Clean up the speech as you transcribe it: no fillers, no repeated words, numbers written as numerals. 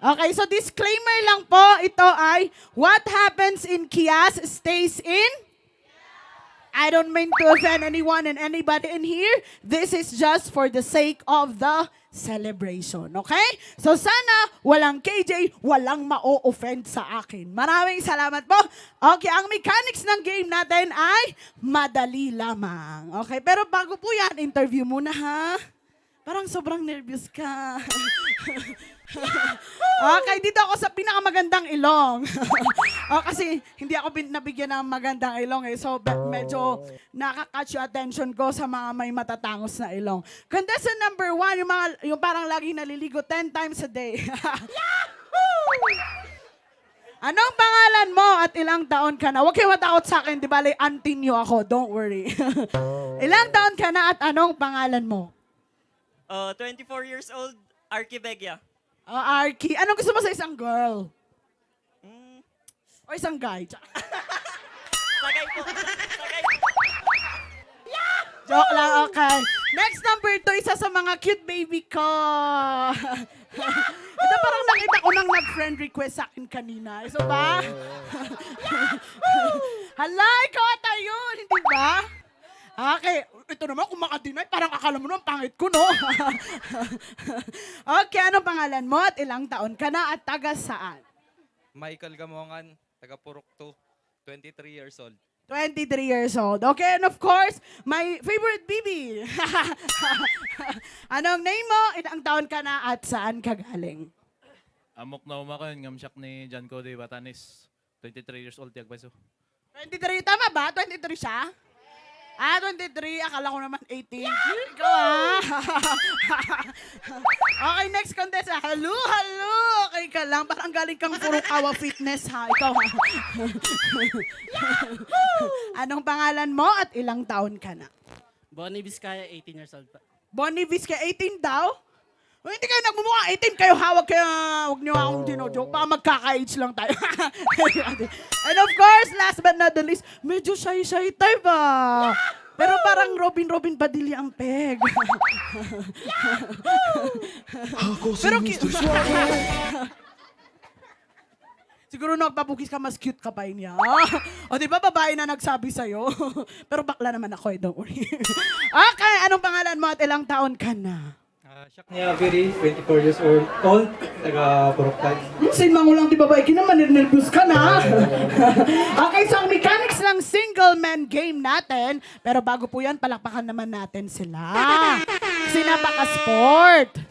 Okay, so disclaimer lang po, ito ay what happens in Kias stays in. I don't mean to offend anyone and anybody in here. This is just for the sake of the celebration, okay? So sana walang KJ, walang ma-offend sa akin. Maraming salamat po. Okay, ang mechanics ng game natin ay madali lamang. Okay, pero bago po yan, interview muna ha. Parang sobrang nervous ka. Okay, dito ako sa pinakamagandang ilong. Kasi hindi ako nabigyan ng magandang ilong eh. So medyo nakaka-catch yung attention ko sa mga may matatangos na ilong. Contestant number 1, yung parang lagi naliligo 10 times a day. Anong pangalan mo at ilang taon ka na? Huwag kayo matakot sa akin, di ba? Auntie niyo ako, don't worry. Ilang taon ka na at anong pangalan mo? 24 years old, Archibegya. Arky. Anong gusto mo sa isang girl? Mm, O isang guy? sagay po. Sagay po. Joke lang, okay. Next number 2, isa sa mga cute baby ko. Ito parang nakita ko nang nag-friend request sa akin kanina. Isa ba? Hala, ikaw ata yun, hindi ba? Okay, ito naman kung maka-deny, parang akala mo naman pangit ko, no? Okay, anong pangalan mo at ilang taon ka na at taga saan? Michael Gamongan, taga Purok 2, 23 years old. 23 years old. Okay, and of course, my favorite baby. Anong name mo, ilang taon ka na at saan ka galing? Amok na umakan, ngamsyak ni John Cody Batanis. 23 years old, Tiagbaso. 23, tama ba? 23 siya? 23. Akala ko naman 18. Ikaw Okay, next contest. Hello. Okay ka lang. Parang galing kang Furukawa Fitness, ha? Ikaw, ha? Anong pangalan mo at ilang taon ka na? Bonnie Vizcaya, 18 years old pa. Bonnie Vizca, 18 daw? O, hindi kayo nagmumukha 18 kayo, hawak kaya huwag niyo akong dinojoke. Baka magkaka-age lang tayo. And of course, last but not the least, medyo shy-shy type ah. Pero parang Robin Padilla ang peg. Pero siguro nagpapukis ka, mas cute ka pa niya. O di ba babae na nagsabi sa'yo? Pero bakla naman ako eh, don't worry. Okay, anong pangalan mo at ilang taon ka na? Shak niya Viri, 24 years old, taga Puroktan. Sin mangulang di babae, kinaman nervous ka na. Okay, so ang mechanics ng single man game natin, pero bago po yan, palakpakan naman natin sila. Kasi napaka-sport.